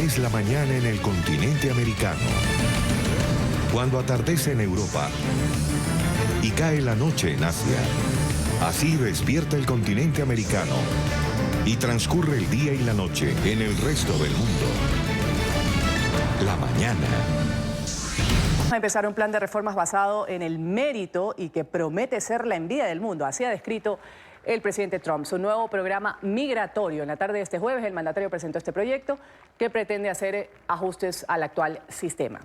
es la mañana en el continente americano. Cuando atardece en Europa y cae la noche en Asia. Así despierta el continente americano y transcurre el día y la noche en el resto del mundo. La mañana. Vamos a empezar un plan de reformas basado en el mérito y que promete ser la envidia del mundo. Así ha descrito el presidente Trump su nuevo programa migratorio. En la tarde de este jueves, el mandatario presentó este proyecto que pretende hacer ajustes al actual sistema.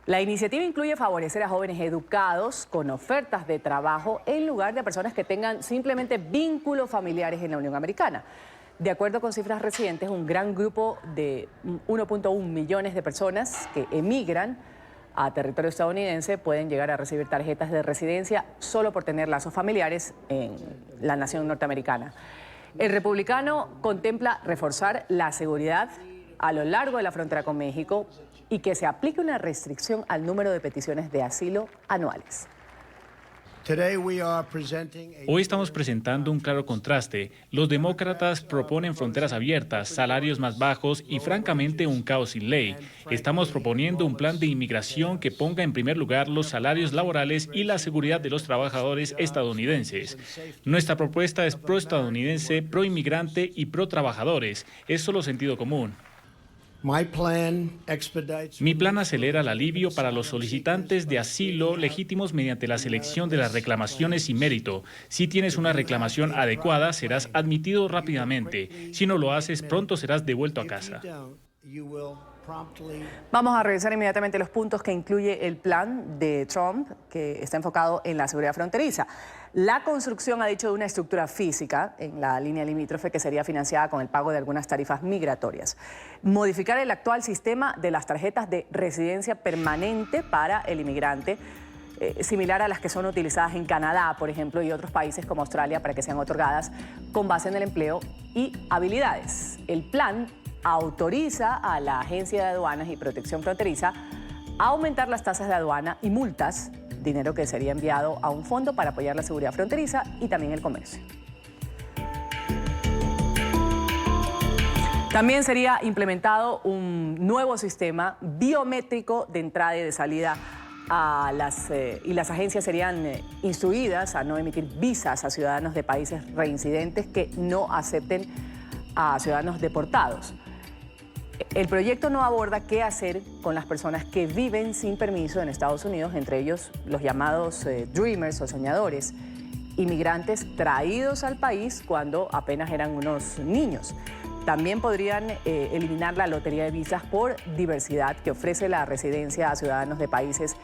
La iniciativa incluye favorecer a jóvenes educados con ofertas de trabajo en lugar de personas que tengan simplemente vínculos familiares en la Unión Americana. De acuerdo con cifras recientes, un gran grupo de 1.1 millones de personas que emigran a territorio estadounidense pueden llegar a recibir tarjetas de residencia solo por tener lazos familiares en la nación norteamericana. El republicano contempla reforzar la seguridad a lo largo de la frontera con México y que se aplique una restricción al número de peticiones de asilo anuales. Hoy estamos presentando un claro contraste. Los demócratas proponen fronteras abiertas, salarios más bajos y francamente un caos sin ley. Estamos proponiendo un plan de inmigración que ponga en primer lugar los salarios laborales y la seguridad de los trabajadores estadounidenses. Nuestra propuesta es pro-estadounidense, pro-inmigrante y pro-trabajadores. Es solo sentido común. Mi plan acelera el alivio para los solicitantes de asilo legítimos mediante la selección de las reclamaciones y mérito. Si tienes una reclamación adecuada, serás admitido rápidamente. Si no lo haces, pronto serás devuelto a casa. Vamos a revisar inmediatamente los puntos que incluye el plan de Trump, que está enfocado en la seguridad fronteriza. La construcción, ha dicho, de una estructura física en la línea limítrofe que sería financiada con el pago de algunas tarifas migratorias. Modificar el actual sistema de las tarjetas de residencia permanente para el inmigrante, similar a las que son utilizadas en Canadá, por ejemplo, y otros países como Australia, para que sean otorgadas con base en el empleo y habilidades. El plan autoriza a la Agencia de Aduanas y Protección Fronteriza a aumentar las tasas de aduana y multas, dinero que sería enviado a un fondo para apoyar la seguridad fronteriza y también el comercio. También sería implementado un nuevo sistema biométrico de entrada y de salida y las agencias serían instruidas a no emitir visas a ciudadanos de países reincidentes que no acepten a ciudadanos deportados. El proyecto no aborda qué hacer con las personas que viven sin permiso en Estados Unidos, entre ellos los llamados dreamers o soñadores, inmigrantes traídos al país cuando apenas eran unos niños. También podrían eliminar la lotería de visas por diversidad que ofrece la residencia a ciudadanos de países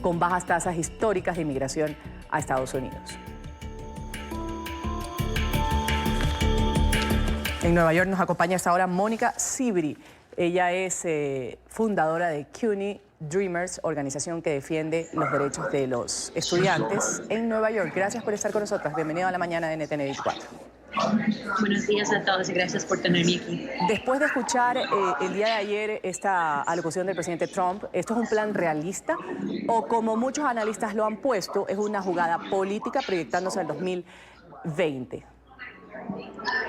con bajas tasas históricas de inmigración a Estados Unidos. En Nueva York nos acompaña hasta ahora Mónica Sibri. Ella es fundadora de CUNY Dreamers, organización que defiende los derechos de los estudiantes en Nueva York. Gracias por estar con nosotros. Bienvenido a la mañana de NTN 24. Buenos días a todos y gracias por tenerme aquí. Después de escuchar el día de ayer esta alocución del presidente Trump, ¿esto es un plan realista o, como muchos analistas lo han puesto, es una jugada política proyectándose al 2020?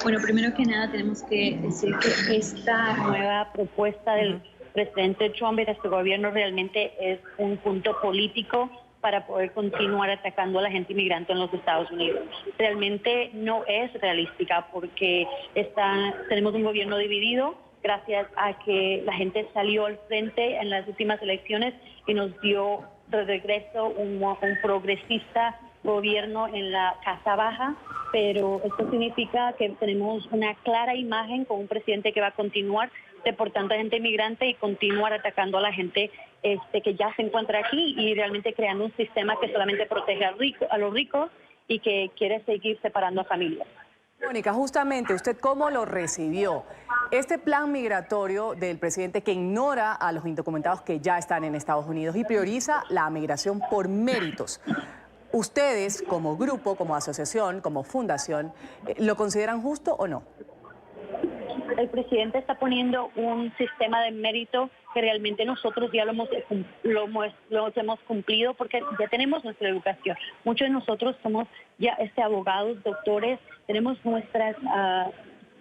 Bueno, primero que nada tenemos que decir que esta nueva propuesta del presidente Trump y de su gobierno realmente es un punto político para poder continuar atacando a la gente inmigrante en los Estados Unidos. Realmente no es realística porque tenemos un gobierno dividido gracias a que la gente salió al frente en las últimas elecciones y nos dio de regreso un progresista gobierno en la Casa Baja, pero esto significa que tenemos una clara imagen con un presidente que va a continuar deportando a gente inmigrante y continuar atacando a la gente que ya se encuentra aquí y realmente creando un sistema que solamente protege a los ricos y que quiere seguir separando a familias. Mónica, justamente, ¿usted cómo lo recibió? Este plan migratorio del presidente que ignora a los indocumentados que ya están en Estados Unidos y prioriza la migración por méritos. ¿Ustedes, como grupo, como asociación, como fundación, lo consideran justo o no? El presidente está poniendo un sistema de mérito que realmente nosotros ya lo hemos cumplido porque ya tenemos nuestra educación. Muchos de nosotros somos ya abogados, doctores, tenemos nuestras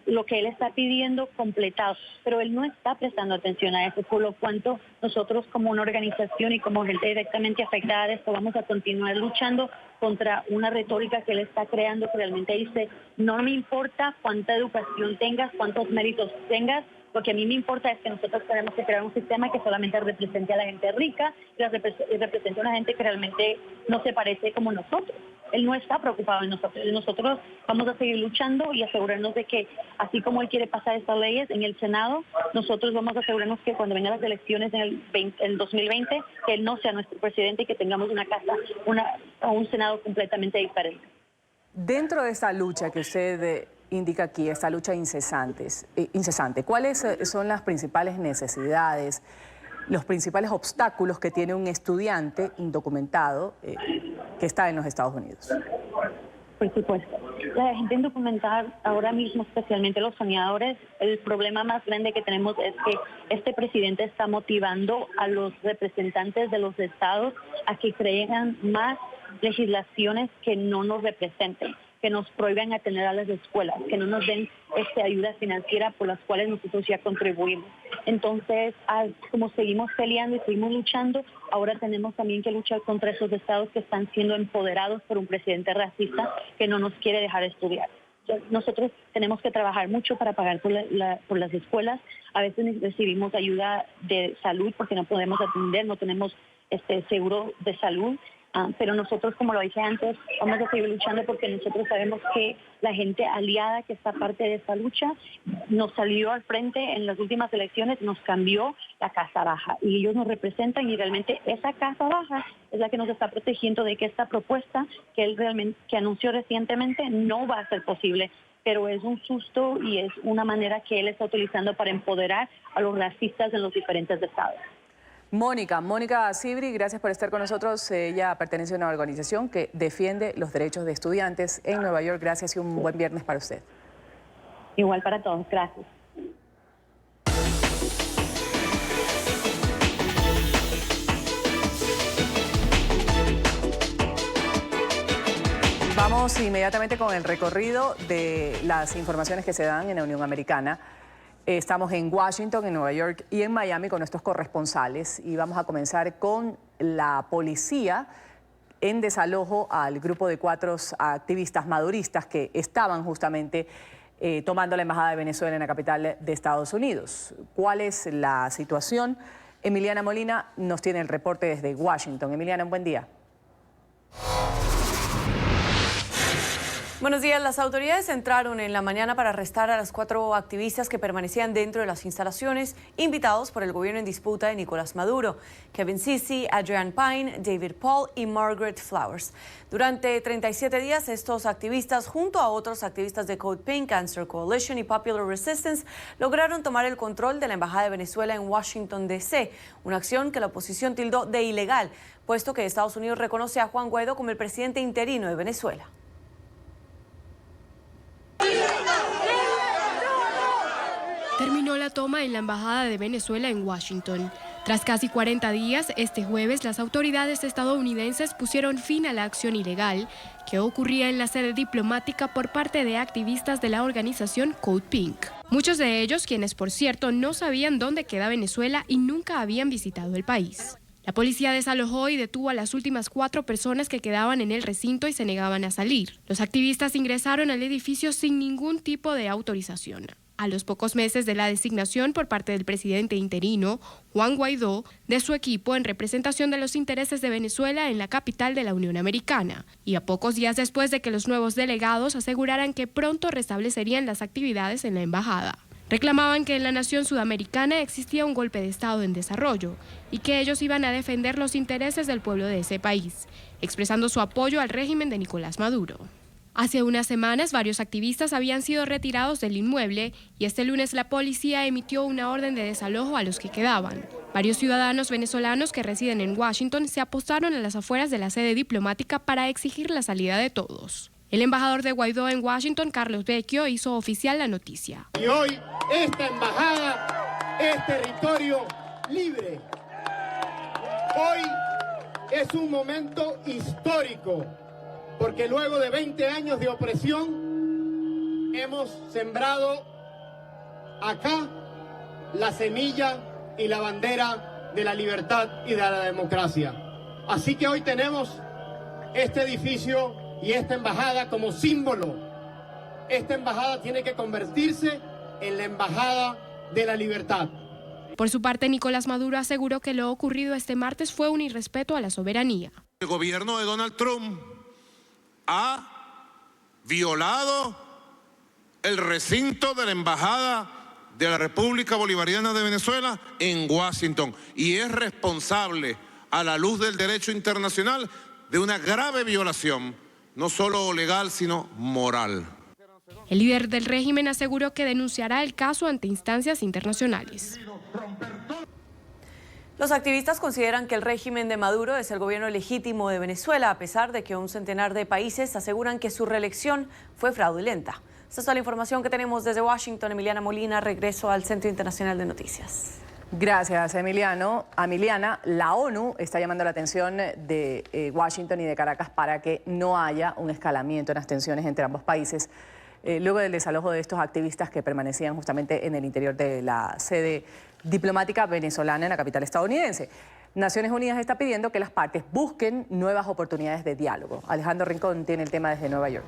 lo que él está pidiendo completado, pero él no está prestando atención a eso, por lo cuanto nosotros como una organización y como gente directamente afectada de esto vamos a continuar luchando contra una retórica que él está creando que realmente dice, no me importa cuánta educación tengas, cuántos méritos tengas, lo que a mí me importa es que nosotros tenemos que crear un sistema que solamente represente a la gente rica y represente a una gente que realmente no se parece como nosotros. Él no está preocupado en nosotros. Nosotros vamos a seguir luchando y asegurarnos de que, así como él quiere pasar estas leyes en el Senado, nosotros vamos a asegurarnos que cuando vengan las elecciones en el 2020, que él no sea nuestro presidente y que tengamos un Senado completamente diferente. Dentro de esta lucha que usted indica aquí, esta lucha incesante, ¿cuáles son las principales necesidades, los principales obstáculos que tiene un estudiante indocumentado que está en los Estados Unidos? Por supuesto. La gente indocumentada ahora mismo, especialmente los soñadores, el problema más grande que tenemos es que este presidente está motivando a los representantes de los estados a que creen más legislaciones que no nos representen, que nos prohíban atender a las escuelas, que no nos den ayuda financiera por las cuales nosotros ya contribuimos. Entonces, como seguimos peleando y seguimos luchando, ahora tenemos también que luchar contra esos estados que están siendo empoderados por un presidente racista que no nos quiere dejar estudiar. Nosotros tenemos que trabajar mucho para pagar por las escuelas. A veces recibimos ayuda de salud porque no podemos atender, no tenemos seguro de salud. Pero nosotros, como lo dije antes, vamos a seguir luchando porque nosotros sabemos que la gente aliada que está parte de esta lucha nos salió al frente en las últimas elecciones, nos cambió la Casa Baja y ellos nos representan y realmente esa Casa Baja es la que nos está protegiendo de que esta propuesta que anunció recientemente no va a ser posible. Pero es un susto y es una manera que él está utilizando para empoderar a los racistas en los diferentes estados. Mónica Sibri, gracias por estar con nosotros. Ella pertenece a una organización que defiende los derechos de estudiantes en Nueva York. Gracias y un buen viernes para usted. Igual para todos, gracias. Vamos inmediatamente con el recorrido de las informaciones que se dan en la Unión Americana. Estamos en Washington, en Nueva York y en Miami con nuestros corresponsales y vamos a comenzar con la policía en desalojo al grupo de 4 activistas maduristas que estaban justamente tomando la Embajada de Venezuela en la capital de Estados Unidos. ¿Cuál es la situación? Emiliana Molina nos tiene el reporte desde Washington. Emiliana, un buen día. Buenos días. Las autoridades entraron en la mañana para arrestar a los 4 activistas que permanecían dentro de las instalaciones, invitados por el gobierno en disputa de Nicolás Maduro: Kevin Sisi, Adrian Pine, David Paul y Margaret Flowers. Durante 37 días, estos activistas, junto a otros activistas de Code Pink, Cancer Coalition y Popular Resistance, lograron tomar el control de la Embajada de Venezuela en Washington, D.C., una acción que la oposición tildó de ilegal, puesto que Estados Unidos reconoce a Juan Guaidó como el presidente interino de Venezuela. Terminó la toma en la Embajada de Venezuela en Washington. Tras casi 40 días, este jueves las autoridades estadounidenses pusieron fin a la acción ilegal que ocurría en la sede diplomática por parte de activistas de la organización Code Pink. Muchos de ellos, quienes por cierto no sabían dónde queda Venezuela y nunca habían visitado el país. La policía desalojó y detuvo a las últimas 4 personas que quedaban en el recinto y se negaban a salir. Los activistas ingresaron al edificio sin ningún tipo de autorización. A los pocos meses de la designación por parte del presidente interino, Juan Guaidó, de su equipo en representación de los intereses de Venezuela en la capital de la Unión Americana, y a pocos días después de que los nuevos delegados aseguraran que pronto restablecerían las actividades en la embajada. Reclamaban que en la nación sudamericana existía un golpe de Estado en desarrollo y que ellos iban a defender los intereses del pueblo de ese país, expresando su apoyo al régimen de Nicolás Maduro. Hace unas semanas, varios activistas habían sido retirados del inmueble y este lunes la policía emitió una orden de desalojo a los que quedaban. Varios ciudadanos venezolanos que residen en Washington se apostaron a las afueras de la sede diplomática para exigir la salida de todos. El embajador de Guaidó en Washington, Carlos Vecchio, hizo oficial la noticia. Y hoy esta embajada es territorio libre. Hoy es un momento histórico, porque luego de 20 años de opresión hemos sembrado acá la semilla y la bandera de la libertad y de la democracia. Así que hoy tenemos este edificio y esta embajada como símbolo. Esta embajada tiene que convertirse en la embajada de la libertad. Por su parte, Nicolás Maduro aseguró que lo ocurrido este martes fue un irrespeto a la soberanía. El gobierno de Donald Trump ha violado el recinto de la Embajada de la República Bolivariana de Venezuela en Washington y es responsable, a la luz del derecho internacional, de una grave violación, no solo legal, sino moral. El líder del régimen aseguró que denunciará el caso ante instancias internacionales. Los activistas consideran que el régimen de Maduro es el gobierno legítimo de Venezuela, a pesar de que un centenar de países aseguran que su reelección fue fraudulenta. Esta es toda la información que tenemos desde Washington. Emiliana Molina, regreso al Centro Internacional de Noticias. Gracias, Emiliana. La ONU está llamando la atención de Washington y de Caracas para que no haya un escalamiento en las tensiones entre ambos países, luego del desalojo de estos activistas que permanecían justamente en el interior de la sede diplomática venezolana en la capital estadounidense. Naciones Unidas está pidiendo que las partes busquen nuevas oportunidades de diálogo. Alejandro Rincón tiene el tema desde Nueva York.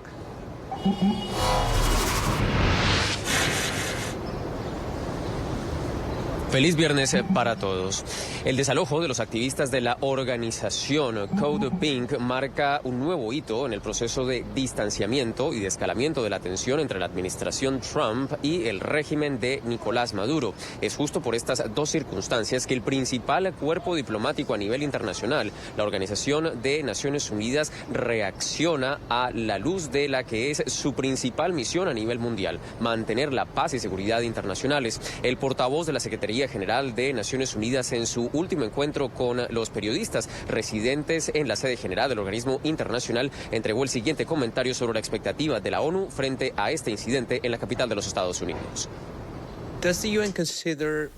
Feliz viernes para todos. El desalojo de los activistas de la organización Code Pink marca un nuevo hito en el proceso de distanciamiento y de escalamiento de la tensión entre la administración Trump y el régimen de Nicolás Maduro. Es justo por estas dos circunstancias que el principal cuerpo diplomático a nivel internacional, la Organización de Naciones Unidas, reacciona a la luz de la que es su principal misión a nivel mundial: mantener la paz y seguridad internacionales. El portavoz de la Secretaría General de Naciones Unidas, en su último encuentro con los periodistas residentes en la sede general del organismo internacional, entregó el siguiente comentario sobre la expectativa de la ONU frente a este incidente en la capital de los Estados Unidos.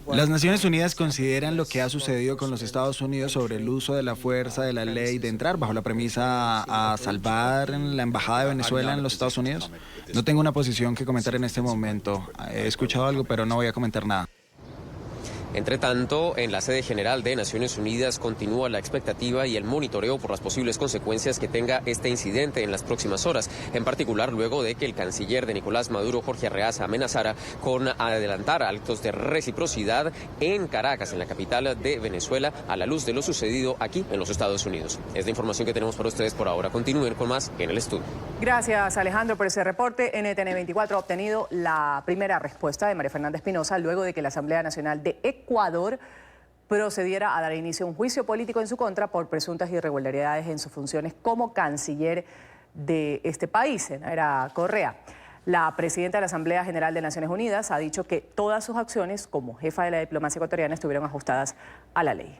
Las Naciones Unidas consideran lo que ha sucedido con los Estados Unidos sobre el uso de la fuerza de la ley de entrar bajo la premisa a salvar la embajada de Venezuela en los Estados Unidos. No tengo una posición que comentar en este momento. He escuchado algo, pero no voy a comentar nada. Entre tanto, en la sede general de Naciones Unidas continúa la expectativa y el monitoreo por las posibles consecuencias que tenga este incidente en las próximas horas, en particular luego de que el canciller de Nicolás Maduro, Jorge Arreaza, amenazara con adelantar actos de reciprocidad en Caracas, en la capital de Venezuela, a la luz de lo sucedido aquí en los Estados Unidos. Es la información que tenemos para ustedes por ahora. Continúen con más en el estudio. Gracias, Alejandro, por ese reporte. NTN 24 ha obtenido la primera respuesta de María Fernanda Espinosa luego de que la Asamblea Nacional de Ecuador procediera a dar inicio a un juicio político en su contra por presuntas irregularidades en sus funciones como canciller de este país, Era Correa. La presidenta de la Asamblea General de Naciones Unidas ha dicho que todas sus acciones como jefa de la diplomacia ecuatoriana estuvieron ajustadas a la ley.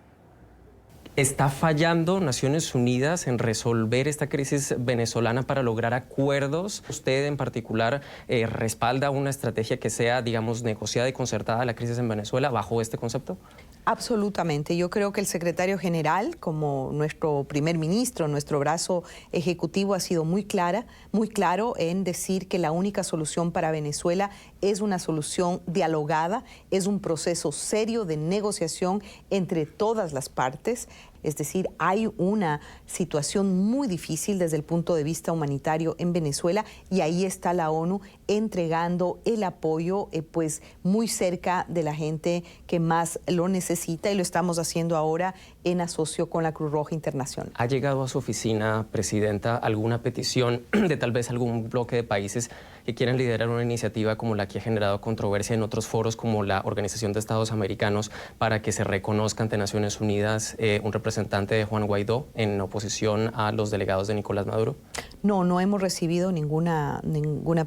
¿Está fallando Naciones Unidas en resolver esta crisis venezolana para lograr acuerdos? ¿Usted en particular respalda una estrategia que sea, digamos, negociada y concertada la crisis en Venezuela bajo este concepto? Absolutamente. Yo creo que el secretario general, como nuestro primer ministro, nuestro brazo ejecutivo, ha sido muy claro en decir que la única solución para Venezuela es una solución dialogada, es un proceso serio de negociación entre todas las partes. Es decir, hay una situación muy difícil desde el punto de vista humanitario en Venezuela y ahí está la ONU entregando el apoyo pues muy cerca de la gente que más lo necesita, y lo estamos haciendo ahora en asocio con la Cruz Roja Internacional. ¿Ha llegado a su oficina, Presidenta, alguna petición de tal vez algún bloque de países que quieran liderar una iniciativa como la que ha generado controversia en otros foros como la Organización de Estados Americanos para que se reconozca ante Naciones Unidas un representante de Juan Guaidó en oposición a los delegados de Nicolás Maduro? No hemos recibido ninguna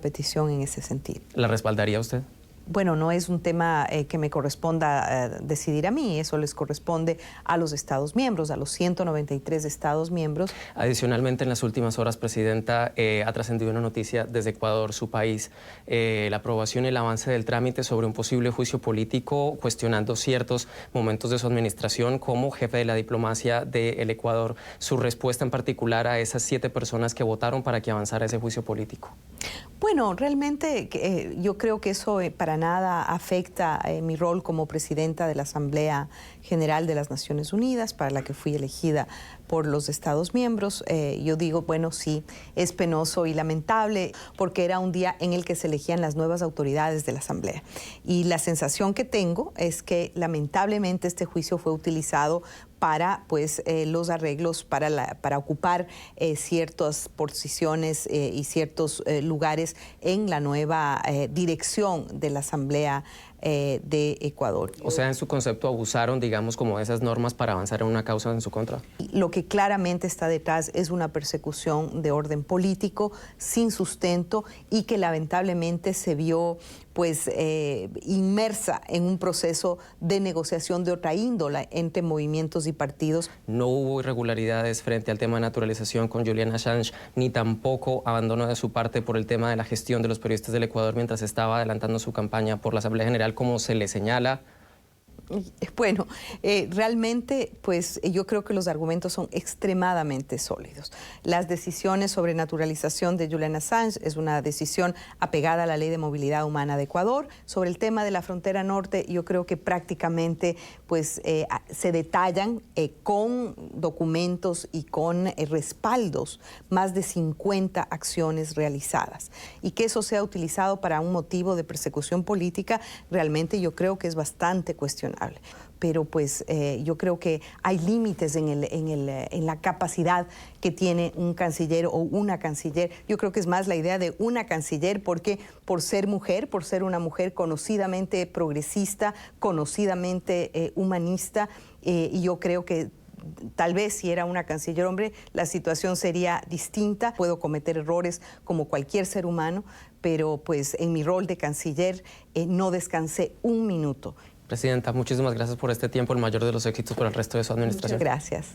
petición en ese sentido. ¿La respaldaría usted? Bueno, no es un tema que me corresponda decidir a mí, eso les corresponde a los Estados miembros, a los 193 Estados miembros. Adicionalmente, en las últimas horas, Presidenta, ha trascendido una noticia desde Ecuador, su país, la aprobación y el avance del trámite sobre un posible juicio político cuestionando ciertos momentos de su administración como jefe de la diplomacia del Ecuador. Su respuesta en particular a esas 7 personas que votaron para que avanzara ese juicio político. Bueno, realmente yo creo que eso para nada afecta mi rol como presidenta de la Asamblea General de las Naciones Unidas, para la que fui elegida por los Estados miembros. Yo digo, bueno, sí, es penoso y lamentable porque era un día en el que se elegían las nuevas autoridades de la Asamblea. Y la sensación que tengo es que lamentablemente este juicio fue utilizado para los arreglos, para ocupar ciertas posiciones y ciertos lugares en la nueva dirección de la Asamblea de Ecuador. O sea, en su concepto abusaron, digamos, como de esas normas para avanzar en una causa en su contra. Lo que claramente está detrás es una persecución de orden político sin sustento y que lamentablemente se vio inmersa en un proceso de negociación de otra índole entre movimientos y partidos. No hubo irregularidades frente al tema de naturalización con Julian Assange, ni tampoco abandono de su parte por el tema de la gestión de los periodistas del Ecuador mientras estaba adelantando su campaña por la Asamblea General, como se le señala. Bueno, realmente yo creo que los argumentos son extremadamente sólidos. Las decisiones sobre naturalización de Julian Assange es una decisión apegada a la Ley de Movilidad Humana de Ecuador. Sobre el tema de la frontera norte, yo creo que prácticamente se detallan con documentos y con respaldos más de 50 acciones realizadas. Y que eso sea utilizado para un motivo de persecución política, realmente yo creo que es bastante cuestionable. Pero yo creo que hay límites en la capacidad que tiene un canciller o una canciller. Yo creo que es más la idea de una canciller porque por ser mujer, por ser una mujer conocidamente progresista, conocidamente humanista, y yo creo que tal vez si era una canciller hombre, la situación sería distinta. Puedo cometer errores como cualquier ser humano, pero en mi rol de canciller no descansé un minuto. Presidenta, muchísimas gracias por este tiempo, el mayor de los éxitos para el resto de su administración. Muchas gracias.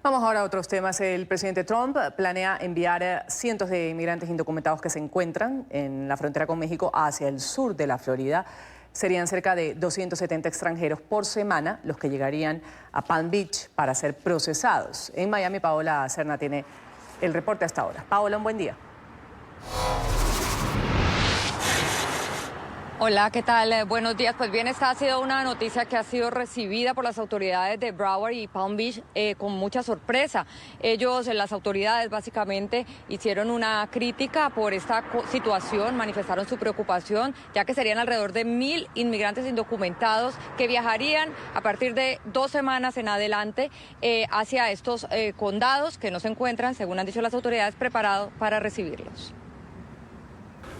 Vamos ahora a otros temas. El presidente Trump planea enviar cientos de inmigrantes indocumentados que se encuentran en la frontera con México hacia el sur de la Florida. Serían cerca de 270 extranjeros por semana los que llegarían a Palm Beach para ser procesados. En Miami, Paola Serna tiene el reporte hasta ahora. Paola, un buen día. Hola, ¿qué tal? Buenos días. Pues bien, esta ha sido una noticia que ha sido recibida por las autoridades de Broward y Palm Beach con mucha sorpresa. Las autoridades básicamente hicieron una crítica por esta situación, manifestaron su preocupación, ya que serían alrededor de 1.000 inmigrantes indocumentados que viajarían a partir de 2 semanas en adelante hacia estos condados que no se encuentran, según han dicho las autoridades, preparados para recibirlos.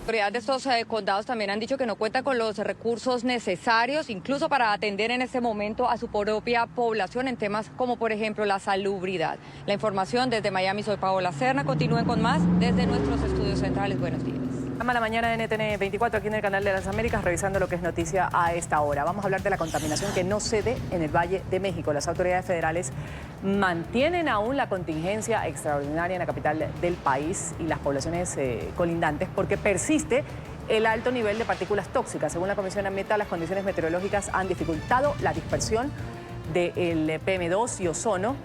Las autoridades de estos condados también han dicho que no cuentan con los recursos necesarios, incluso para atender en este momento a su propia población en temas como, por ejemplo, la salubridad. La información desde Miami, soy Paola Serna. Continúen con más desde nuestros estudios centrales. Buenos días. A la mañana de NTN 24 aquí en el Canal de las Américas, revisando lo que es noticia a esta hora. Vamos a hablar de la contaminación que no cede en el Valle de México. Las autoridades federales mantienen aún la contingencia extraordinaria en la capital del país y las poblaciones colindantes porque persiste el alto nivel de partículas tóxicas. Según la Comisión Ambiental, las condiciones meteorológicas han dificultado la dispersión del PM2 y ozono,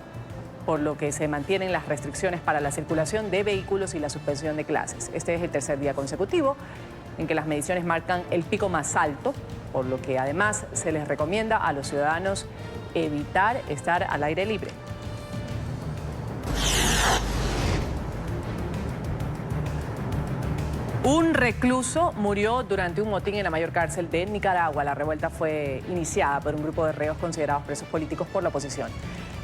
por lo que se mantienen las restricciones para la circulación de vehículos y la suspensión de clases. Este es el tercer día consecutivo en que las mediciones marcan el pico más alto, por lo que además se les recomienda a los ciudadanos evitar estar al aire libre. Un recluso murió durante un motín en la mayor cárcel de Nicaragua. La revuelta fue iniciada por un grupo de reos considerados presos políticos por la oposición.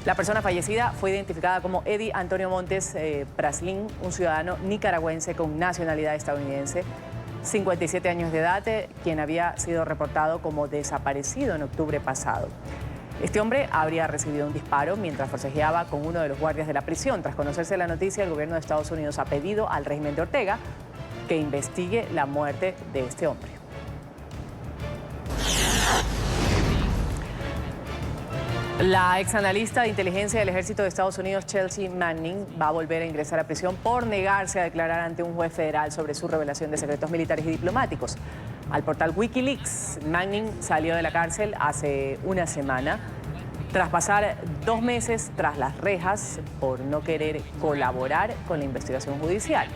La persona fallecida fue identificada como Eddie Antonio Montes Praslin, un ciudadano nicaragüense con nacionalidad estadounidense, 57 años de edad, quien había sido reportado como desaparecido en octubre pasado. Este hombre habría recibido un disparo mientras forcejeaba con uno de los guardias de la prisión. Tras conocerse la noticia, el gobierno de Estados Unidos ha pedido al régimen de Ortega que investigue la muerte de este hombre. La exanalista de inteligencia del ejército de Estados Unidos, Chelsea Manning, va a volver a ingresar a prisión por negarse a declarar ante un juez federal sobre su revelación de secretos militares y diplomáticos. Al portal Wikileaks, Manning salió de la cárcel hace una semana tras pasar 2 meses tras las rejas por no querer colaborar con la investigación judicial.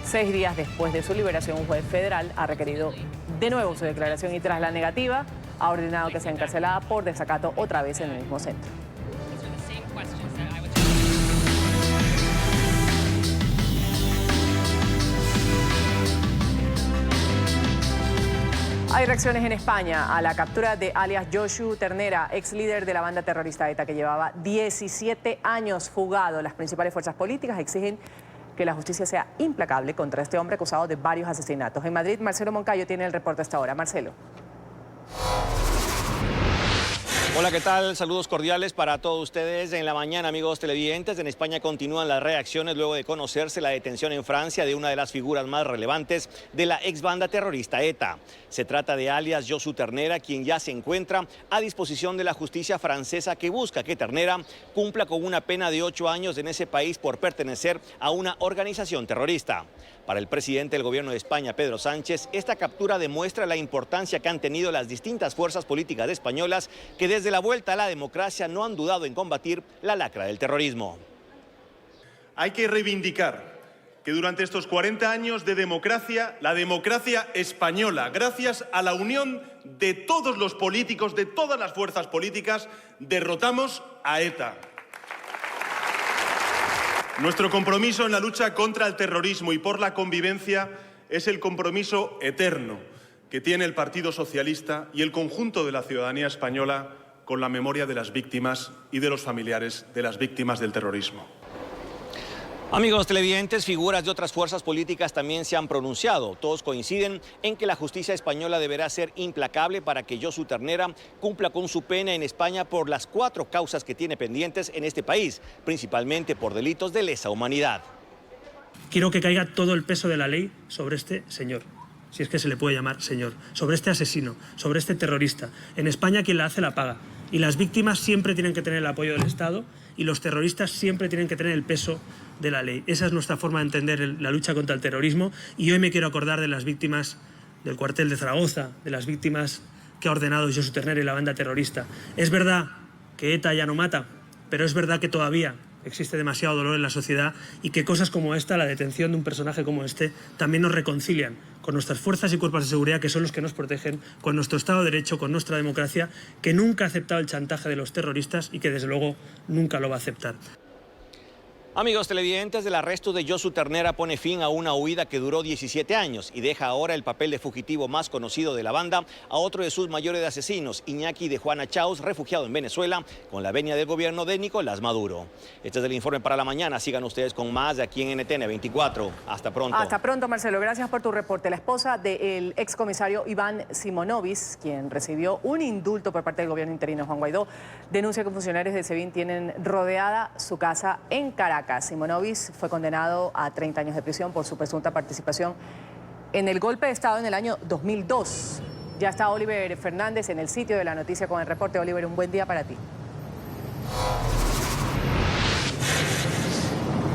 6 días después de su liberación, un juez federal ha requerido de nuevo su declaración y tras la negativa ha ordenado que sea encarcelada por desacato otra vez en el mismo centro. Hay reacciones en España a la captura de alias Josu Ternera, ex líder de la banda terrorista ETA que llevaba 17 años fugado. Las principales fuerzas políticas exigen que la justicia sea implacable contra este hombre acusado de varios asesinatos. En Madrid, Marcelo Moncayo tiene el reporte hasta ahora. Marcelo. Hola, ¿qué tal? Saludos cordiales para todos ustedes en la mañana, amigos televidentes. En España continúan las reacciones luego de conocerse la detención en Francia de una de las figuras más relevantes de la ex banda terrorista ETA. Se trata de alias Josu Ternera, quien ya se encuentra a disposición de la justicia francesa, que busca que Ternera cumpla con una pena de 8 años en ese país por pertenecer a una organización terrorista. Para el presidente del gobierno de España, Pedro Sánchez, esta captura demuestra la importancia que han tenido las distintas fuerzas políticas españolas que desde la vuelta a la democracia no han dudado en combatir la lacra del terrorismo. Hay que reivindicar que durante estos 40 años de democracia, la democracia española, gracias a la unión de todos los políticos, de todas las fuerzas políticas, derrotamos a ETA. Nuestro compromiso en la lucha contra el terrorismo y por la convivencia es el compromiso eterno que tiene el Partido Socialista y el conjunto de la ciudadanía española con la memoria de las víctimas y de los familiares de las víctimas del terrorismo. Amigos televidentes, figuras de otras fuerzas políticas también se han pronunciado. Todos coinciden en que la justicia española deberá ser implacable para que Josu Ternera cumpla con su pena en España por las 4 causas que tiene pendientes en este país, principalmente por delitos de lesa humanidad. Quiero que caiga todo el peso de la ley sobre este señor, si es que se le puede llamar señor, sobre este asesino, sobre este terrorista. En España quien la hace la paga. Y las víctimas siempre tienen que tener el apoyo del Estado y los terroristas siempre tienen que tener el peso de la ley. Esa es nuestra forma de entender la lucha contra el terrorismo y hoy me quiero acordar de las víctimas del cuartel de Zaragoza, de las víctimas que ha ordenado Josu Ternera y la banda terrorista. Es verdad que ETA ya no mata, pero es verdad que todavía existe demasiado dolor en la sociedad y que cosas como esta, la detención de un personaje como este, también nos reconcilian con nuestras fuerzas y cuerpos de seguridad, que son los que nos protegen, con nuestro Estado de Derecho, con nuestra democracia, que nunca ha aceptado el chantaje de los terroristas y que desde luego nunca lo va a aceptar. Amigos televidentes, el arresto de Josu Ternera pone fin a una huida que duró 17 años y deja ahora el papel de fugitivo más conocido de la banda a otro de sus mayores asesinos, Iñaki de Juana Chaos, refugiado en Venezuela con la venia del gobierno de Nicolás Maduro. Este es el informe para la mañana. Sigan ustedes con más de aquí en NTN 24. Hasta pronto. Hasta pronto, Marcelo. Gracias por tu reporte. La esposa del excomisario Iván Simonovic, quien recibió un indulto por parte del gobierno interino Juan Guaidó, denuncia que funcionarios de SEBIN tienen rodeada su casa en Caracas. Simonovic fue condenado a 30 años de prisión por su presunta participación en el golpe de Estado en el año 2002. Ya está Oliver Fernández en el sitio de la noticia con el reporte. Oliver, un buen día para ti.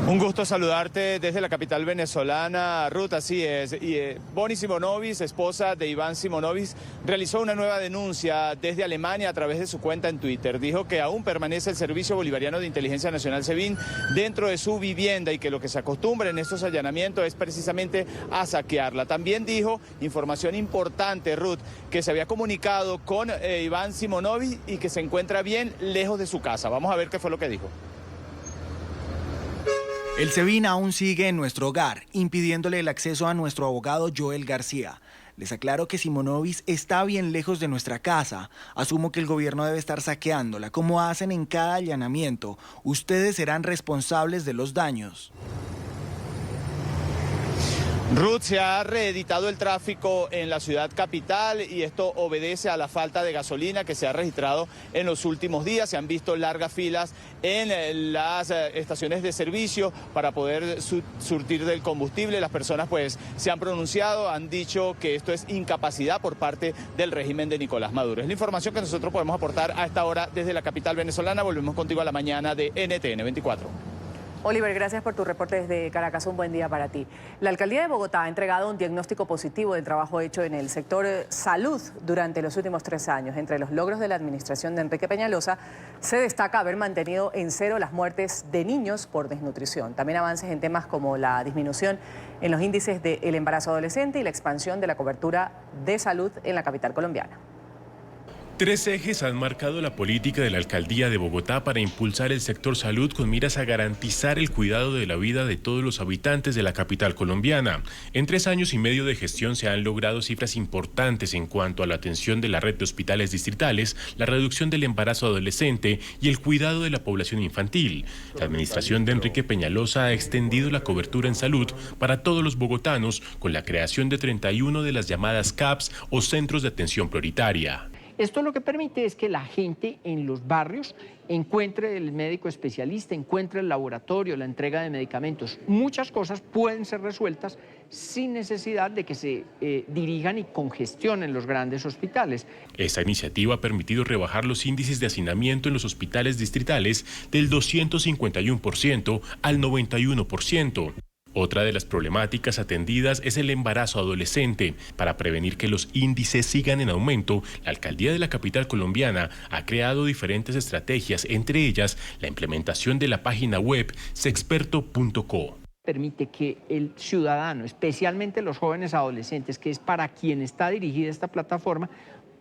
Un gusto saludarte desde la capital venezolana, Ruth, así es. Y Bonnie Simonovic, esposa de Iván Simonovic, realizó una nueva denuncia desde Alemania a través de su cuenta en Twitter. Dijo que aún permanece el Servicio Bolivariano de Inteligencia Nacional SEBIN dentro de su vivienda y que lo que se acostumbra en estos allanamientos es precisamente a saquearla. También dijo, información importante, Ruth, que se había comunicado con Iván Simonovic y que se encuentra bien lejos de su casa. Vamos a ver qué fue lo que dijo. El SEBIN aún sigue en nuestro hogar, impidiéndole el acceso a nuestro abogado Joel García. Les aclaro que Simonovic está bien lejos de nuestra casa. Asumo que el gobierno debe estar saqueándola, como hacen en cada allanamiento. Ustedes serán responsables de los daños. Ruth, se ha reeditado el tráfico en la ciudad capital y esto obedece a la falta de gasolina que se ha registrado en los últimos días. Se han visto largas filas en las estaciones de servicio para poder surtir del combustible. Las personas pues se han pronunciado, han dicho que esto es incapacidad por parte del régimen de Nicolás Maduro. Es la información que nosotros podemos aportar a esta hora desde la capital venezolana. Volvemos contigo a la mañana de NTN 24. Oliver, gracias por tu reporte desde Caracas. Un buen día para ti. La Alcaldía de Bogotá ha entregado un diagnóstico positivo del trabajo hecho en el sector salud durante los últimos 3 años. Entre los logros de la administración de Enrique Peñalosa se destaca haber mantenido en cero las muertes de niños por desnutrición. También avances en temas como la disminución en los índices del embarazo adolescente y la expansión de la cobertura de salud en la capital colombiana. 3 ejes han marcado la política de la Alcaldía de Bogotá para impulsar el sector salud con miras a garantizar el cuidado de la vida de todos los habitantes de la capital colombiana. En 3 años y medio de gestión se han logrado cifras importantes en cuanto a la atención de la red de hospitales distritales, la reducción del embarazo adolescente y el cuidado de la población infantil. La administración de Enrique Peñalosa ha extendido la cobertura en salud para todos los bogotanos con la creación de 31 de las llamadas CAPs o Centros de Atención Prioritaria. Esto lo que permite es que la gente en los barrios encuentre el médico especialista, encuentre el laboratorio, la entrega de medicamentos. Muchas cosas pueden ser resueltas sin necesidad de que se dirijan y congestionen los grandes hospitales. Esta iniciativa ha permitido rebajar los índices de hacinamiento en los hospitales distritales del 251% al 91%. Otra de las problemáticas atendidas es el embarazo adolescente. Para prevenir que los índices sigan en aumento, la Alcaldía de la capital colombiana ha creado diferentes estrategias, entre ellas la implementación de la página web sexperto.co. Permite que el ciudadano, especialmente los jóvenes adolescentes, que es para quien está dirigida esta plataforma,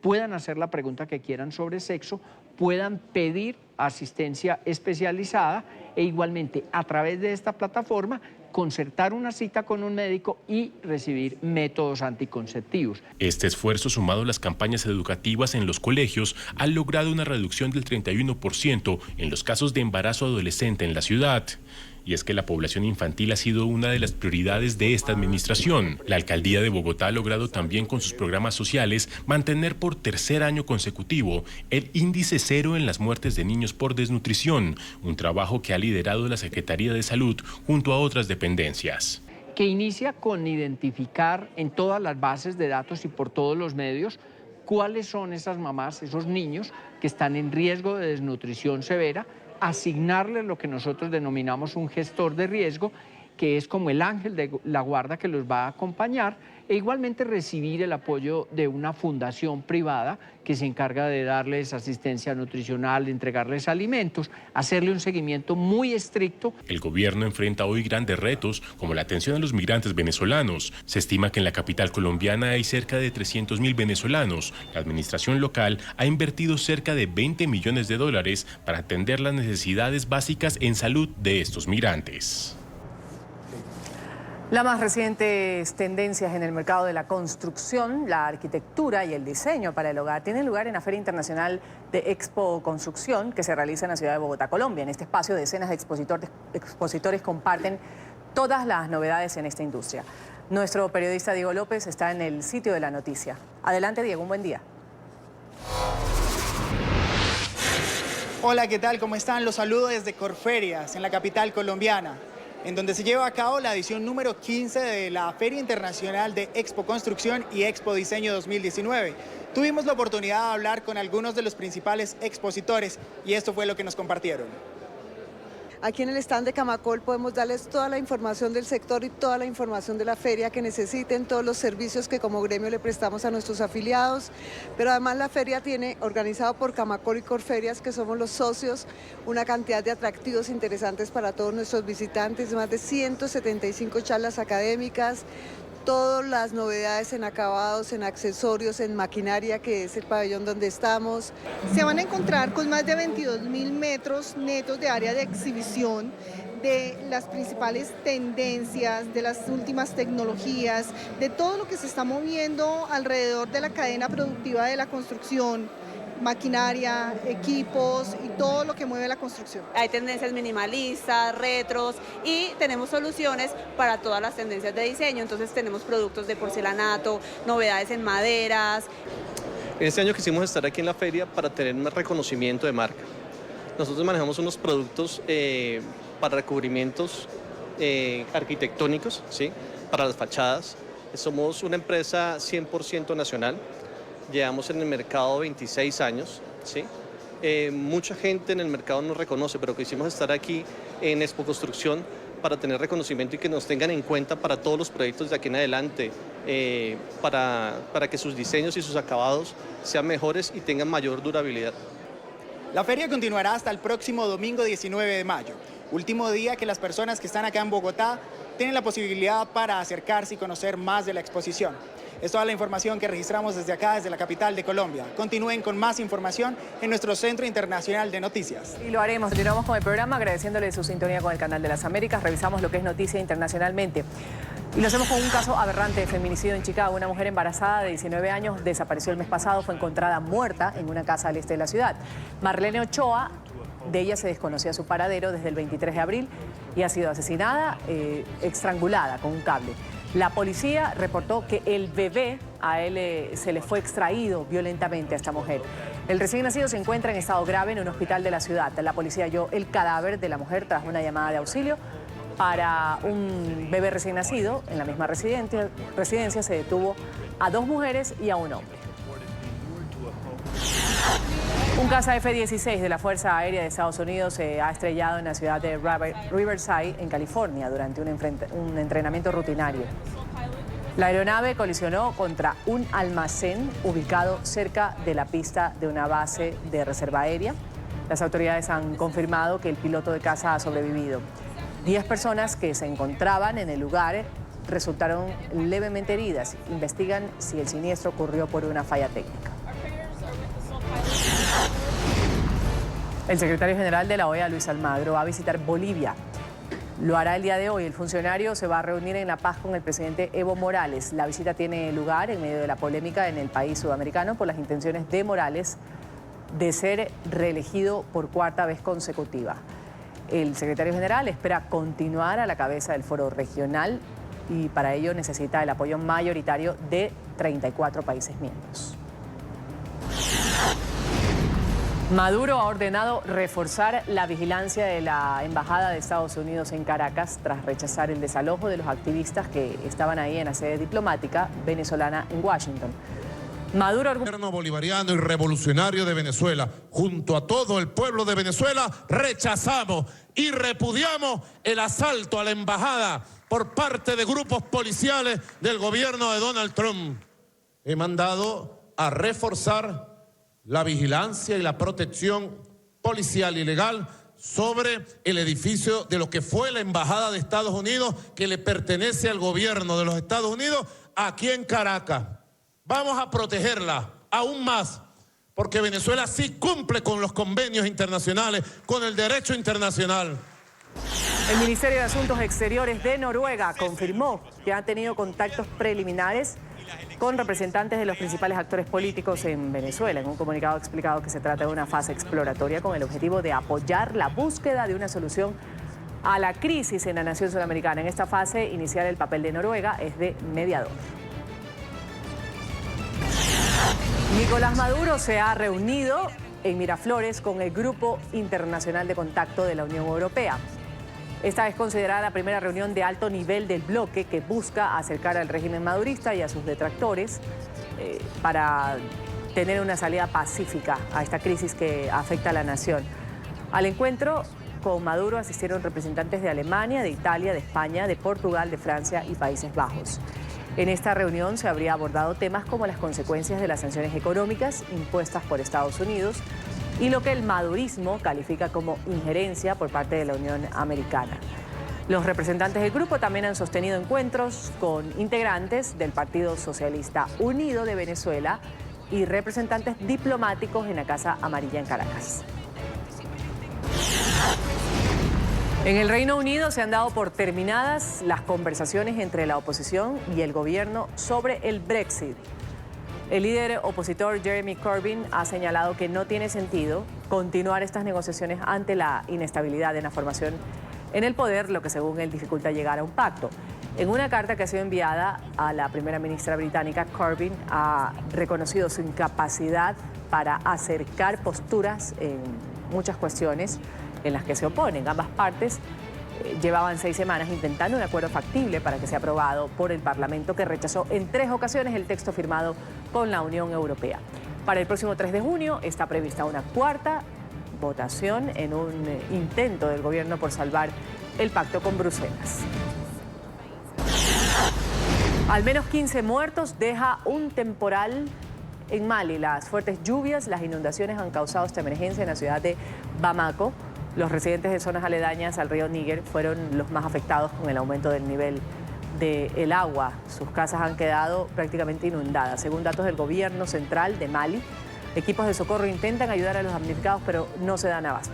puedan hacer la pregunta que quieran sobre sexo, puedan pedir asistencia especializada e igualmente a través de esta plataforma concertar una cita con un médico y recibir métodos anticonceptivos. Este esfuerzo, sumado a las campañas educativas en los colegios, ha logrado una reducción del 31% en los casos de embarazo adolescente en la ciudad. Y es que la población infantil ha sido una de las prioridades de esta administración. La Alcaldía de Bogotá ha logrado también con sus programas sociales mantener por 3er año consecutivo el índice cero en las muertes de niños por desnutrición, un trabajo que ha liderado la Secretaría de Salud junto a otras dependencias. Que inicia con identificar en todas las bases de datos y por todos los medios cuáles son esas mamás, esos niños que están en riesgo de desnutrición severa, asignarles lo que nosotros denominamos un gestor de riesgo, que es como el ángel de la guarda que los va a acompañar, e igualmente recibir el apoyo de una fundación privada que se encarga de darles asistencia nutricional, de entregarles alimentos, hacerle un seguimiento muy estricto. El gobierno enfrenta hoy grandes retos, como la atención a los migrantes venezolanos. Se estima que en la capital colombiana hay cerca de 300.000 venezolanos. La administración local ha invertido cerca de $20 millones para atender las necesidades básicas en salud de estos migrantes. Las más recientes tendencias en el mercado de la construcción, la arquitectura y el diseño para el hogar tienen lugar en la Feria Internacional de Expo Construcción que se realiza en la ciudad de Bogotá, Colombia. En este espacio decenas de expositores comparten todas las novedades en esta industria. Nuestro periodista Diego López está en el sitio de la noticia. Adelante, Diego, un buen día. Hola, ¿qué tal? ¿Cómo están? Los saludo desde Corferias, en la capital colombiana, en donde se lleva a cabo la edición número 15 de la Feria Internacional de Expo Construcción y Expo Diseño 2019. Tuvimos la oportunidad de hablar con algunos de los principales expositores y esto fue lo que nos compartieron. Aquí en el stand de Camacol podemos darles toda la información del sector y toda la información de la feria que necesiten, todos los servicios que como gremio le prestamos a nuestros afiliados, pero además la feria tiene, organizado por Camacol y Corferias, que somos los socios, una cantidad de atractivos interesantes para todos nuestros visitantes, más de 175 charlas académicas, todas las novedades en acabados, en accesorios, en maquinaria, que es el pabellón donde estamos. Se van a encontrar con más de 22.000 metros netos de área de exhibición, de las principales tendencias, de las últimas tecnologías, de todo lo que se está moviendo alrededor de la cadena productiva de la construcción, maquinaria, equipos y todo lo que mueve la construcción. Hay tendencias minimalistas, retros y tenemos soluciones para todas las tendencias de diseño. Entonces tenemos productos de porcelanato, novedades en maderas. En este año quisimos estar aquí en la feria para tener más reconocimiento de marca. Nosotros manejamos unos productos para recubrimientos arquitectónicos, ¿sí? Para las fachadas. Somos una empresa 100% nacional. Llevamos en el mercado 26 años, ¿sí? mucha gente en el mercado nos reconoce, pero quisimos estar aquí en Expo Construcción para tener reconocimiento y que nos tengan en cuenta para todos los proyectos de aquí en adelante, para que sus diseños y sus acabados sean mejores y tengan mayor durabilidad. La feria continuará hasta el próximo domingo 19 de mayo, último día que las personas que están acá en Bogotá tienen la posibilidad para acercarse y conocer más de la exposición. Es toda la información que registramos desde acá, desde la capital de Colombia. Continúen con más información en nuestro Centro Internacional de Noticias. Y lo haremos. Continuamos con el programa agradeciéndole su sintonía con el Canal de las Américas. Revisamos lo que es noticia internacionalmente. Y lo hacemos con un caso aberrante de feminicidio en Chicago. Una mujer embarazada de 19 años desapareció el mes pasado, fue encontrada muerta en una casa al este de la ciudad. Marlene Ochoa, de ella se desconocía su paradero desde el 23 de abril y ha sido asesinada, estrangulada con un cable. La policía reportó que el bebé a él se le fue extraído violentamente a esta mujer. El recién nacido se encuentra en estado grave en un hospital de la ciudad. La policía halló el cadáver de la mujer tras una llamada de auxilio. Para un bebé recién nacido, en la misma residencia se detuvo a 2 mujeres y a un hombre. Un caza F-16 de la Fuerza Aérea de Estados Unidos se ha estrellado en la ciudad de Riverside, en California, durante un entrenamiento rutinario. La aeronave colisionó contra un almacén ubicado cerca de la pista de una base de reserva aérea. Las autoridades han confirmado que el piloto de caza ha sobrevivido. 10 personas que se encontraban en el lugar resultaron levemente heridas. Investigan si el siniestro ocurrió por una falla técnica. El secretario general de la OEA, Luis Almagro, va a visitar Bolivia. Lo hará el día de hoy. El funcionario se va a reunir en La Paz con el presidente Evo Morales. La visita tiene lugar en medio de la polémica en el país sudamericano por las intenciones de Morales de ser reelegido por 4ª vez consecutiva. El secretario general espera continuar a la cabeza del foro regional y para ello necesita el apoyo mayoritario de 34 países miembros. Maduro ha ordenado reforzar la vigilancia de la Embajada de Estados Unidos en Caracas tras rechazar el desalojo de los activistas que estaban ahí en la sede diplomática venezolana en Washington. Maduro, el gobierno bolivariano y revolucionario de Venezuela, junto a todo el pueblo de Venezuela, rechazamos y repudiamos el asalto a la embajada por parte de grupos policiales del gobierno de Donald Trump. He mandado a reforzar la vigilancia y la protección policial y legal sobre el edificio de lo que fue la Embajada de Estados Unidos, que le pertenece al gobierno de los Estados Unidos, aquí en Caracas. Vamos a protegerla aún más, porque Venezuela sí cumple con los convenios internacionales, con el derecho internacional. El Ministerio de Asuntos Exteriores de Noruega confirmó que ha tenido contactos preliminares con representantes de los principales actores políticos en Venezuela. En un comunicado ha explicado que se trata de una fase exploratoria con el objetivo de apoyar la búsqueda de una solución a la crisis en la nación sudamericana. En esta fase inicial el papel de Noruega es de mediador. Nicolás Maduro se ha reunido en Miraflores con el Grupo Internacional de Contacto de la Unión Europea. Esta es considerada la primera reunión de alto nivel del bloque que busca acercar al régimen madurista y a sus detractores para tener una salida pacífica a esta crisis que afecta a la nación. Al encuentro con Maduro asistieron representantes de Alemania, de Italia, de España, de Portugal, de Francia y Países Bajos. En esta reunión se habría abordado temas como las consecuencias de las sanciones económicas impuestas por Estados Unidos y lo que el madurismo califica como injerencia por parte de la Unión Americana. Los representantes del grupo también han sostenido encuentros con integrantes del Partido Socialista Unido de Venezuela y representantes diplomáticos en la Casa Amarilla en Caracas. En el Reino Unido se han dado por terminadas las conversaciones entre la oposición y el gobierno sobre el Brexit. El líder opositor Jeremy Corbyn ha señalado que no tiene sentido continuar estas negociaciones ante la inestabilidad de la formación en el poder, lo que según él dificulta llegar a un pacto. En una carta que ha sido enviada a la primera ministra británica, Corbyn ha reconocido su incapacidad para acercar posturas en muchas cuestiones en las que se oponen. Ambas partes llevaban 6 semanas intentando un acuerdo factible para que sea aprobado por el Parlamento, que rechazó en 3 ocasiones el texto firmado con la Unión Europea. Para el próximo 3 de junio está prevista una cuarta votación en un intento del gobierno por salvar el pacto con Bruselas. Al menos 15 muertos deja un temporal en Mali. Las fuertes lluvias, las inundaciones han causado esta emergencia en la ciudad de Bamako. Los residentes de zonas aledañas al río Níger fueron los más afectados con el aumento del nivel del agua. Sus casas han quedado prácticamente inundadas. Según datos del gobierno central de Mali, equipos de socorro intentan ayudar a los damnificados, pero no se dan abasto.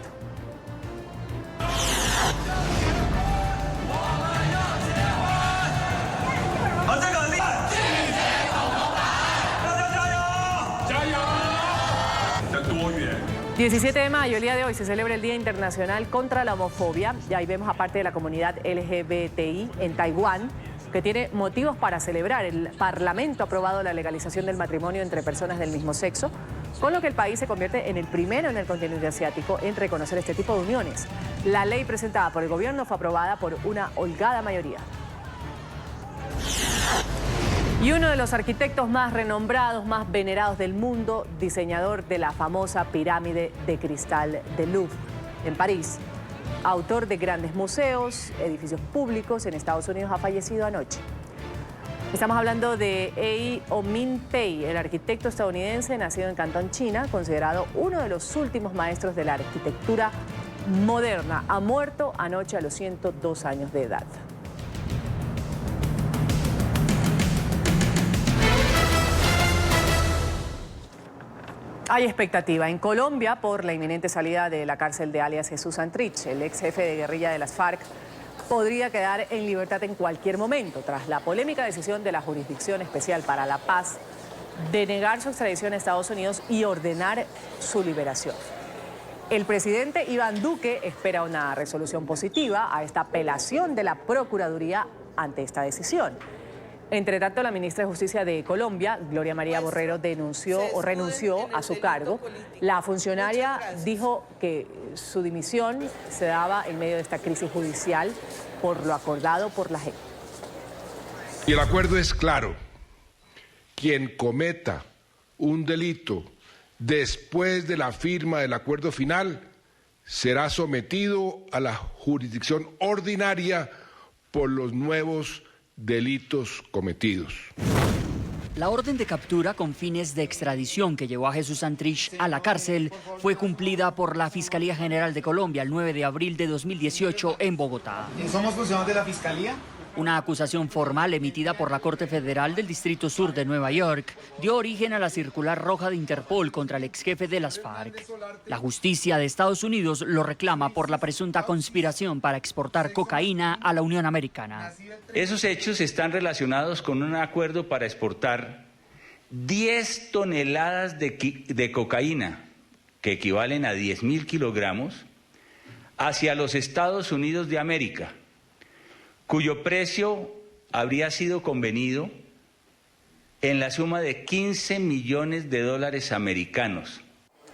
El 17 de mayo, el día de hoy, se celebra el Día Internacional contra la Homofobia. Y ahí vemos a parte de la comunidad LGBTI en Taiwán, que tiene motivos para celebrar. El Parlamento ha aprobado la legalización del matrimonio entre personas del mismo sexo, con lo que el país se convierte en el primero en el continente asiático en reconocer este tipo de uniones. La ley presentada por el gobierno fue aprobada por una holgada mayoría. Y uno de los arquitectos más renombrados, más venerados del mundo, diseñador de la famosa pirámide de cristal del Louvre en París, autor de grandes museos, edificios públicos en Estados Unidos, ha fallecido anoche. Estamos hablando de Ei Omin Pei, el arquitecto estadounidense nacido en Cantón, China, considerado uno de los últimos maestros de la arquitectura moderna. Ha muerto anoche a los 102 años de edad. Hay expectativa en Colombia por la inminente salida de la cárcel de alias Jesús Santrich. El ex jefe de guerrilla de las FARC podría quedar en libertad en cualquier momento, tras la polémica decisión de la Jurisdicción Especial para la Paz de negar su extradición a Estados Unidos y ordenar su liberación. El presidente Iván Duque espera una resolución positiva a esta apelación de la Procuraduría ante esta decisión. Entre tanto, la ministra de Justicia de Colombia, Gloria María Borrero, renunció a su cargo. La funcionaria dijo que su dimisión se daba en medio de esta crisis judicial por lo acordado por la JEP. Y el acuerdo es claro. Quien cometa un delito después de la firma del acuerdo final será sometido a la jurisdicción ordinaria por los nuevos delitos cometidos. La orden de captura con fines de extradición que llevó a Jesús Santrich a la cárcel fue cumplida por la Fiscalía General de Colombia el 9 de abril de 2018 en Bogotá. ¿Somos funcionarios de la Fiscalía? Una acusación formal emitida por la Corte Federal del Distrito Sur de Nueva York dio origen a la circular roja de Interpol contra el exjefe de las FARC. La justicia de Estados Unidos lo reclama por la presunta conspiración para exportar cocaína a la Unión Americana. Esos hechos están relacionados con un acuerdo para exportar 10 toneladas de cocaína, que equivalen a 10.000 kilogramos, hacia los Estados Unidos de América, cuyo precio habría sido convenido en la suma de $15 millones americanos.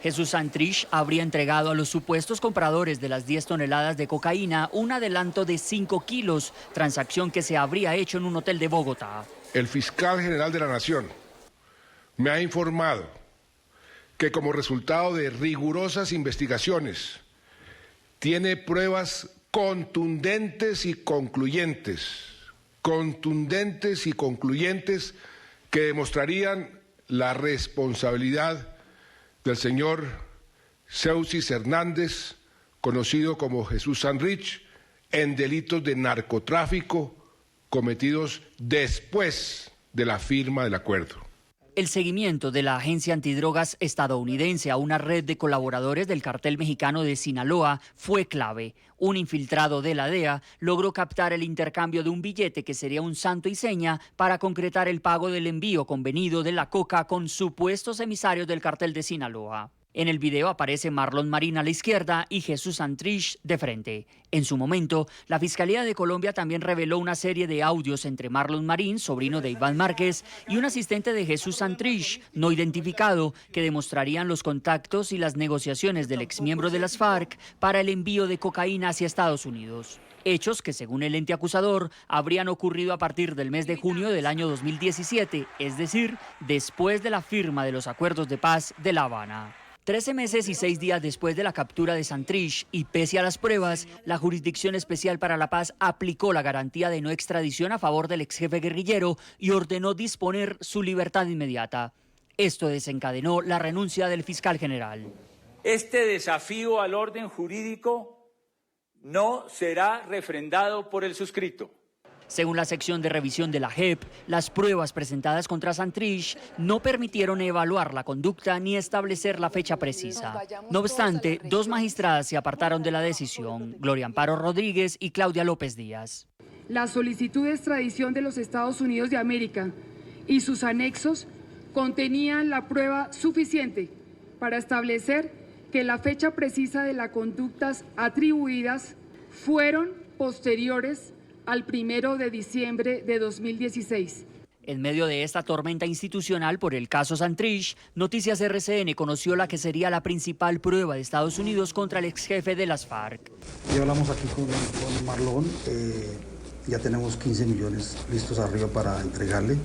Jesús Santrich habría entregado a los supuestos compradores de las 10 toneladas de cocaína un adelanto de 5 kilos, transacción que se habría hecho en un hotel de Bogotá. El fiscal general de la Nación me ha informado que como resultado de rigurosas investigaciones tiene pruebas contundentes y concluyentes que demostrarían la responsabilidad del señor Seusis Hernández, conocido como Jesús Santrich, en delitos de narcotráfico cometidos después de la firma del acuerdo. El seguimiento de la agencia antidrogas estadounidense a una red de colaboradores del cartel mexicano de Sinaloa fue clave. Un infiltrado de la DEA logró captar el intercambio de un billete que sería un santo y seña para concretar el pago del envío convenido de la coca con supuestos emisarios del cartel de Sinaloa. En el video aparece Marlon Marín a la izquierda y Jesús Santrich de frente. En su momento, la Fiscalía de Colombia también reveló una serie de audios entre Marlon Marín, sobrino de Iván Márquez, y un asistente de Jesús Santrich, no identificado, que demostrarían los contactos y las negociaciones del exmiembro de las FARC para el envío de cocaína hacia Estados Unidos. Hechos que, según el ente acusador, habrían ocurrido a partir del mes de junio del año 2017, es decir, después de la firma de los acuerdos de paz de La Habana. 13 meses y 6 días después de la captura de Santrich y pese a las pruebas, la Jurisdicción Especial para la Paz aplicó la garantía de no extradición a favor del exjefe guerrillero y ordenó disponer su libertad inmediata. Esto desencadenó la renuncia del fiscal general. Este desafío al orden jurídico no será refrendado por el suscrito. Según la sección de revisión de la JEP, las pruebas presentadas contra Santrich no permitieron evaluar la conducta ni establecer la fecha precisa. No obstante, 2 magistradas se apartaron de la decisión, Gloria Amparo Rodríguez y Claudia López Díaz. La solicitud de extradición de los Estados Unidos de América y sus anexos contenían la prueba suficiente para establecer que la fecha precisa de las conductas atribuidas fueron posteriores al 1 de diciembre de 2016. En medio de esta tormenta institucional por el caso Santrich, Noticias RCN conoció la que sería la principal prueba de Estados Unidos contra el exjefe de las FARC. Ya hablamos aquí con Marlon, ya tenemos 15 millones listos arriba para entregarle.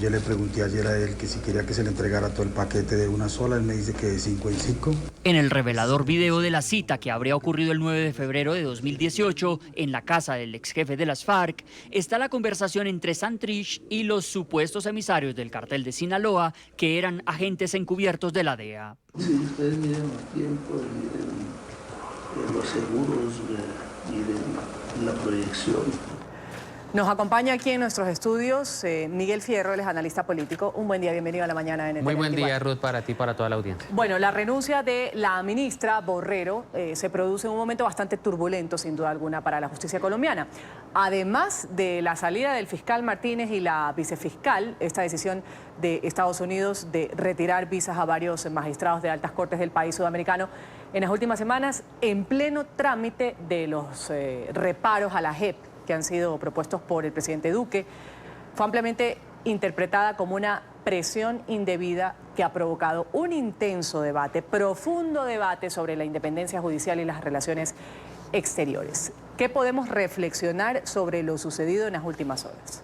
Yo le pregunté ayer a él que si quería que se le entregara todo el paquete de una sola, él me dice que de 5 en 5. En el revelador video de la cita que habría ocurrido el 9 de febrero de 2018 en la casa del exjefe de las FARC, está la conversación entre Santrich y los supuestos emisarios del cartel de Sinaloa, que eran agentes encubiertos de la DEA. Si ustedes miden los tiempos, miden los seguros, miden la proyección. Nos acompaña aquí en nuestros estudios Miguel Fierro, él es analista político. Un buen día, bienvenido a la mañana de NTN. Muy buen día, Ruth, para ti y para toda la audiencia. Bueno, la renuncia de la ministra Borrero se produce en un momento bastante turbulento, sin duda alguna, para la justicia colombiana. Además de la salida del fiscal Martínez y la vicefiscal, esta decisión de Estados Unidos de retirar visas a varios magistrados de altas cortes del país sudamericano, en las últimas semanas, en pleno trámite de los reparos a la JEP, que han sido propuestos por el presidente Duque, fue ampliamente interpretada como una presión indebida que ha provocado un intenso debate, profundo debate sobre la independencia judicial y las relaciones exteriores. ¿Qué podemos reflexionar sobre lo sucedido en las últimas horas?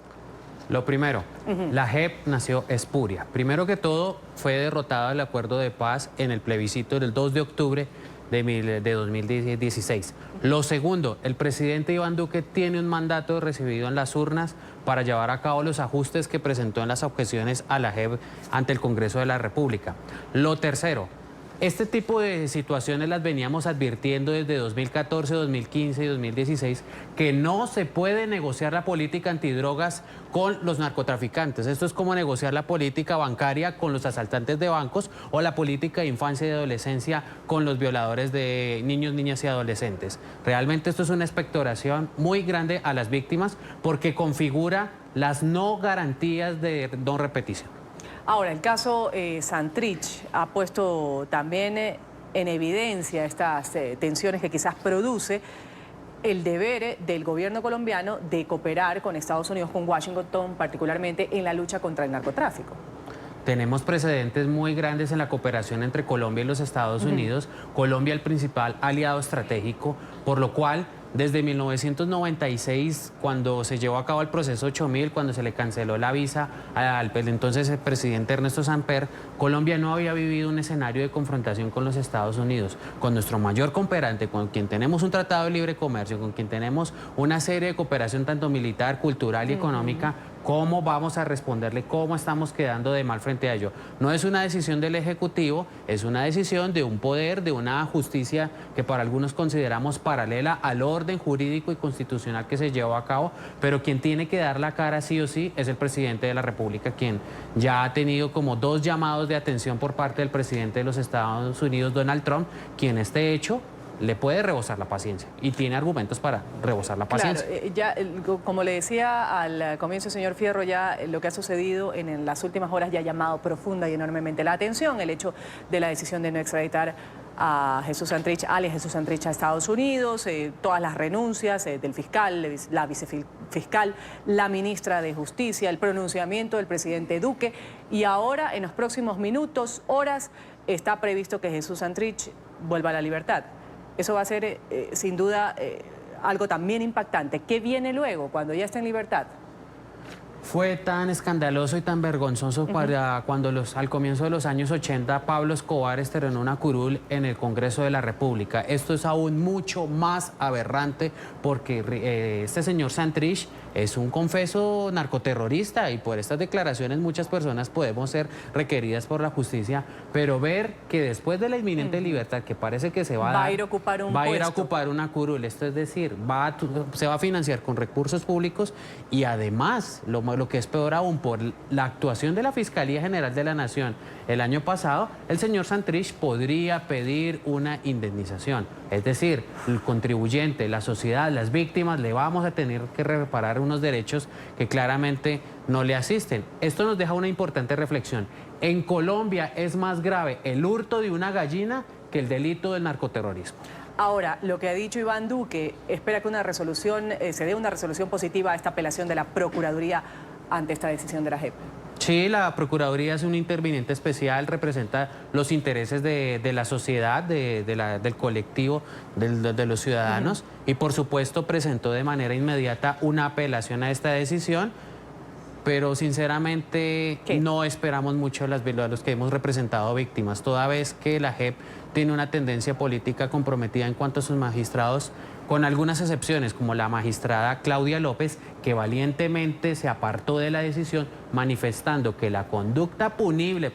Lo primero, la JEP nació espuria. Primero que todo, fue derrotado el acuerdo de paz en el plebiscito del 2 de octubre de 2016. Lo segundo, el presidente Iván Duque tiene un mandato recibido en las urnas para llevar a cabo los ajustes que presentó en las objeciones a la JEP ante el Congreso de la República. Lo tercero, este tipo de situaciones las veníamos advirtiendo desde 2014, 2015 y 2016, que no se puede negociar la política antidrogas con los narcotraficantes. Esto es como negociar la política bancaria con los asaltantes de bancos o la política de infancia y adolescencia con los violadores de niños, niñas y adolescentes. Realmente esto es una expectoración muy grande a las víctimas porque configura las no garantías de no repetición. Ahora, el caso Santrich ha puesto también en evidencia estas tensiones que quizás produce el deber del gobierno colombiano de cooperar con Estados Unidos, con Washington particularmente, en la lucha contra el narcotráfico. Tenemos precedentes muy grandes en la cooperación entre Colombia y los Estados Unidos. Colombia el principal aliado estratégico, por lo cual desde 1996, cuando se llevó a cabo el proceso 8000, cuando se le canceló la visa al entonces el presidente Ernesto Samper, Colombia no había vivido un escenario de confrontación con los Estados Unidos. Con nuestro mayor cooperante, con quien tenemos un tratado de libre comercio, con quien tenemos una serie de cooperación tanto militar, cultural y económica, ¿cómo vamos a responderle? ¿Cómo estamos quedando de mal frente a ello? No es una decisión del Ejecutivo, es una decisión de un poder, de una justicia que para algunos consideramos paralela al orden jurídico y constitucional que se llevó a cabo, pero quien tiene que dar la cara sí o sí es el presidente de la República, quien ya ha tenido como 2 llamados de atención por parte del presidente de los Estados Unidos, Donald Trump, quien este hecho le puede rebosar la paciencia y tiene argumentos para rebosar la paciencia. Claro, como le decía al comienzo, señor Fierro, ya lo que ha sucedido en las últimas horas ya ha llamado profunda y enormemente la atención, el hecho de la decisión de no extraditar a Jesús Santrich, alias Jesús Santrich, a Estados Unidos, todas las renuncias del fiscal, la vicefiscal, la ministra de Justicia, el pronunciamiento del presidente Duque, y ahora en los próximos minutos, horas, está previsto que Jesús Santrich vuelva a la libertad. Eso va a ser sin duda algo también impactante. ¿Qué viene luego cuando ya está en libertad? Fue tan escandaloso y tan vergonzoso para cuando al comienzo de los años 80 Pablo Escobar estrenó una curul en el Congreso de la República. Esto es aún mucho más aberrante porque este señor Santrich es un confeso narcoterrorista y por estas declaraciones muchas personas podemos ser requeridas por la justicia, pero ver que después de la inminente libertad, que parece que se va a dar, va a ir a ocupar un va a ir a puesto. ocupar una curul, esto es decir, se va a financiar con recursos públicos y además, lo que es peor aún, por la actuación de la Fiscalía General de la Nación el año pasado, el señor Santrich podría pedir una indemnización. Es decir, el contribuyente, la sociedad, las víctimas, le vamos a tener que reparar unos derechos que claramente no le asisten. Esto nos deja una importante reflexión. En Colombia es más grave el hurto de una gallina que el delito del narcoterrorismo. Ahora, lo que ha dicho Iván Duque, espera que se dé una resolución positiva a esta apelación de la Procuraduría ante esta decisión de la JEP. Sí, la Procuraduría es un interviniente especial, representa los intereses de la sociedad, del colectivo, de los ciudadanos y por supuesto presentó de manera inmediata una apelación a esta decisión, pero sinceramente no esperamos mucho a los que hemos representado víctimas, toda vez que la JEP tiene una tendencia política comprometida en cuanto a sus magistrados, con algunas excepciones, como la magistrada Claudia López, que valientemente se apartó de la decisión, manifestando que la conducta punible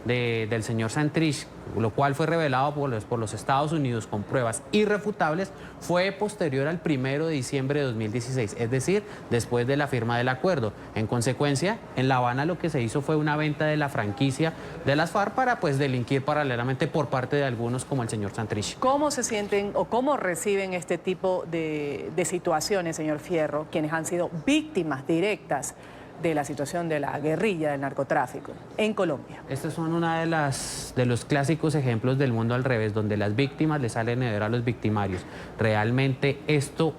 del señor Santrich, lo cual fue revelado por los Estados Unidos con pruebas irrefutables, fue posterior al 1 de diciembre de 2016, es decir, después de la firma del acuerdo. En consecuencia, en La Habana lo que se hizo fue una venta de la franquicia de las FARC para delinquir paralelamente por parte de algunos como el señor Santrich. ¿Cómo se sienten o cómo reciben este tipo de situaciones, señor Fierro, quienes han sido víctimas directas de la situación de la guerrilla del narcotráfico en Colombia? Estos son una de los clásicos ejemplos del mundo al revés, donde las víctimas le salen a ver a los victimarios. Realmente esto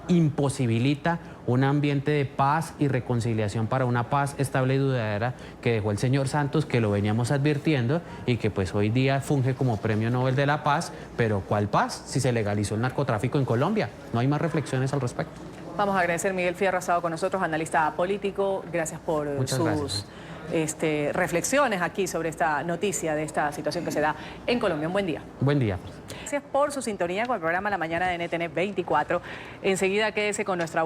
imposibilita un ambiente de paz y reconciliación para una paz estable y duradera que dejó el señor Santos, que lo veníamos advirtiendo y que hoy día funge como Premio Nobel de la Paz. Pero ¿cuál paz si se legalizó el narcotráfico en Colombia? No hay más reflexiones al respecto. Vamos a agradecer a Miguel Fierro, ha estado con nosotros, analista político. Gracias por sus reflexiones aquí sobre esta noticia de esta situación que se da en Colombia. Un buen día. Buen día. Gracias por su sintonía con el programa La Mañana de NTN 24. Enseguida quédese con nuestra